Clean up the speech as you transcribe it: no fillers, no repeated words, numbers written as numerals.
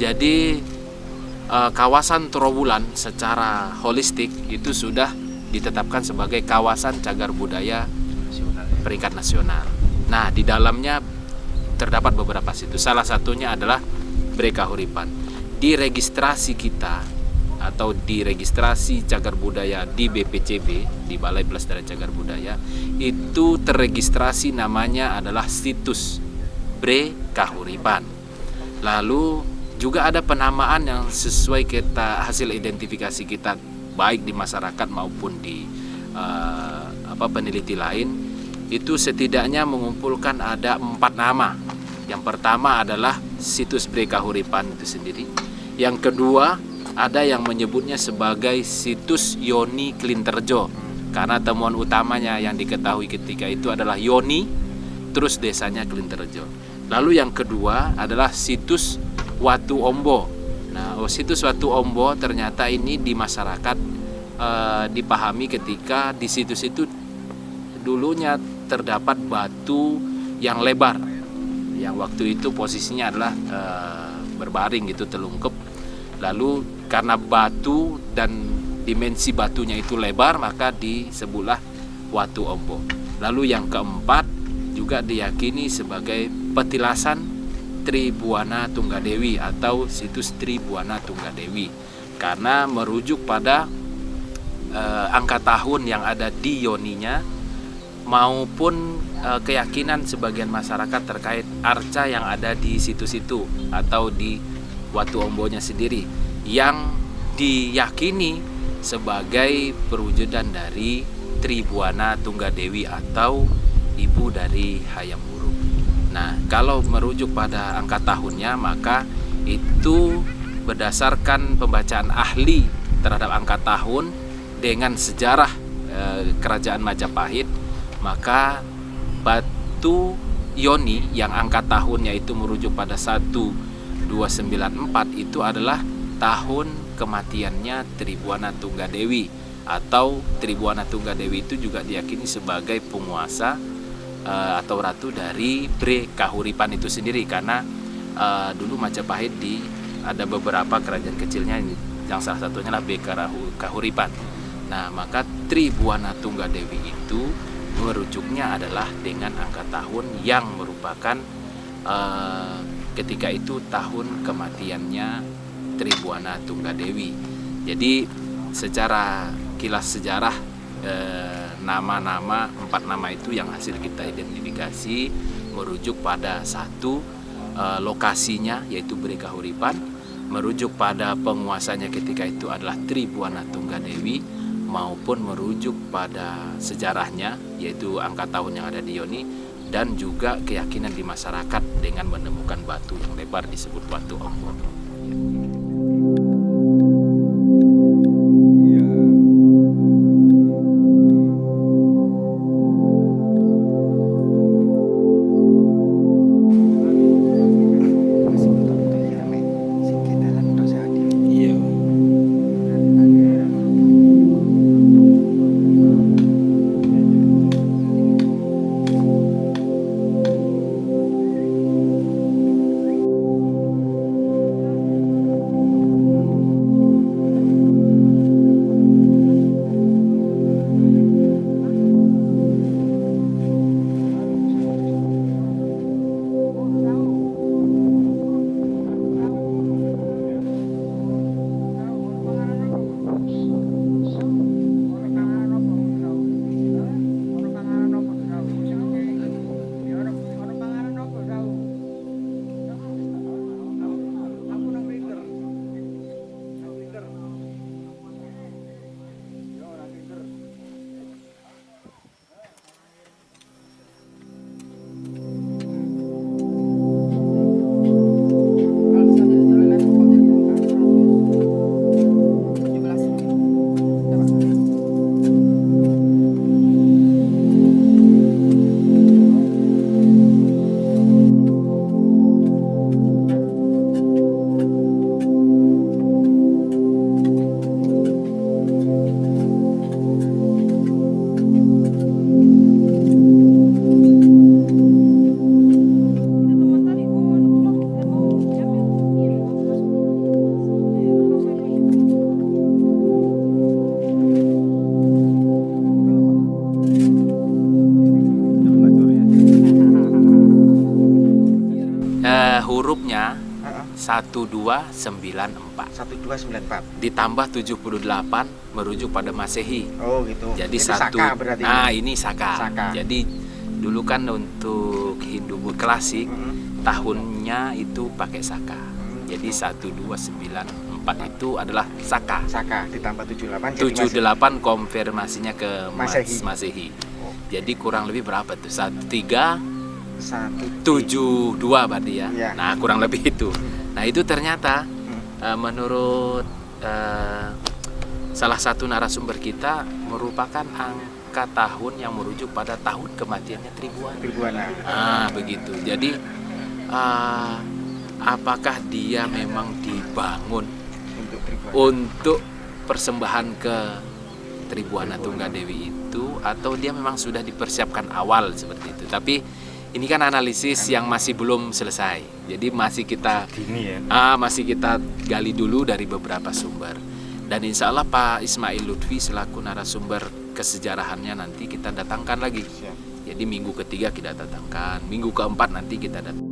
Jadi kawasan Trowulan secara holistik itu sudah ditetapkan sebagai kawasan cagar budaya peringkat nasional. Nah, di dalamnya terdapat beberapa situs. Salah satunya adalah Bre Kahuripan. Di registrasi kita atau di registrasi cagar budaya di BPCB, di Balai Pelestarian Cagar Budaya, itu terregistrasi namanya adalah situs Bre Kahuripan. Lalu juga ada penamaan yang sesuai kita hasil identifikasi kita baik di masyarakat maupun di peneliti lain, itu setidaknya mengumpulkan ada 4 nama. Yang pertama adalah situs Bre Kahuripan itu sendiri. Yang kedua ada yang menyebutnya sebagai situs Yoni Klinterjo, karena temuan utamanya yang diketahui ketika itu adalah Yoni, terus desanya Klinterjo. Lalu yang kedua adalah situs Watu Ombo. Nah, situs Watu Ombo ternyata ini di masyarakat dipahami ketika di situs itu dulunya terdapat batu yang lebar, yang waktu itu posisinya adalah berbaring gitu, telungkup. Lalu karena batu dan dimensi batunya itu lebar, maka disebutlah Watu Ombo. Lalu yang keempat juga diyakini sebagai petilasan Tribuana Tunggadewi atau situs Tribuana Tunggadewi, karena merujuk pada angka tahun yang ada di yoninya maupun keyakinan sebagian masyarakat terkait arca yang ada di situs itu atau di Watu Ombonya sendiri, yang diyakini sebagai perwujudan dari Tribuana Tunggadewi atau ibu dari Hayam Wuruk. Nah, kalau merujuk pada angka tahunnya, maka itu berdasarkan pembacaan ahli terhadap angka tahun dengan sejarah kerajaan Majapahit, maka batu Yoni yang angka tahunnya itu merujuk pada 1294 itu adalah tahun kematiannya Tribuana Tunggadewi, atau Tribuana Tunggadewi itu juga diyakini sebagai penguasa atau ratu dari Bre Kahuripan itu sendiri, karena dulu Majapahit ada beberapa kerajaan kecilnya yang salah satunya adalah Bre Kahuripan. Nah, maka Tribuana Tunggadewi itu merujuknya adalah dengan angka tahun yang merupakan ketika itu tahun kematiannya Tribuana Tunggadewi. Jadi secara kilas sejarah nama-nama 4 nama itu yang hasil kita identifikasi merujuk pada satu lokasinya yaitu Bre Kahuripan, merujuk pada penguasanya ketika itu adalah Tribuana Tunggadewi, maupun merujuk pada sejarahnya yaitu angka tahun yang ada di Yoni, dan juga keyakinan di masyarakat dengan menemukan batu yang lebar disebut Watu Ombo. 1294. 1294. Ditambah 78 merujuk pada Masehi. Oh gitu. Jadi Saka berarti. Nah, ini Saka. Saka. Jadi dulu kan untuk Hindu klasik tahunnya itu pakai Saka. Jadi 1294 itu adalah Saka. Saka ditambah 78 jadi 78 konfirmasinya ke Masehi. Masehi. Oh. Jadi kurang lebih berapa tuh? 1372 172 berarti ya. Iya. Nah, kurang lebih itu. Nah, itu ternyata menurut salah satu narasumber kita merupakan angka tahun yang merujuk pada tahun kematiannya Tribuana. Begitu. Jadi apakah dia memang dibangun untuk persembahan ke Tribuana Tunggadewi itu, atau dia memang sudah dipersiapkan awal seperti itu? Tapi ini kan analisis yang masih belum selesai. Jadi masih kita masih kita gali dulu dari beberapa sumber. Dan insya Allah Pak Ismail Lutfi selaku narasumber kesejarahannya nanti kita datangkan lagi. Jadi minggu ketiga kita datangkan, minggu keempat nanti kita datangkan.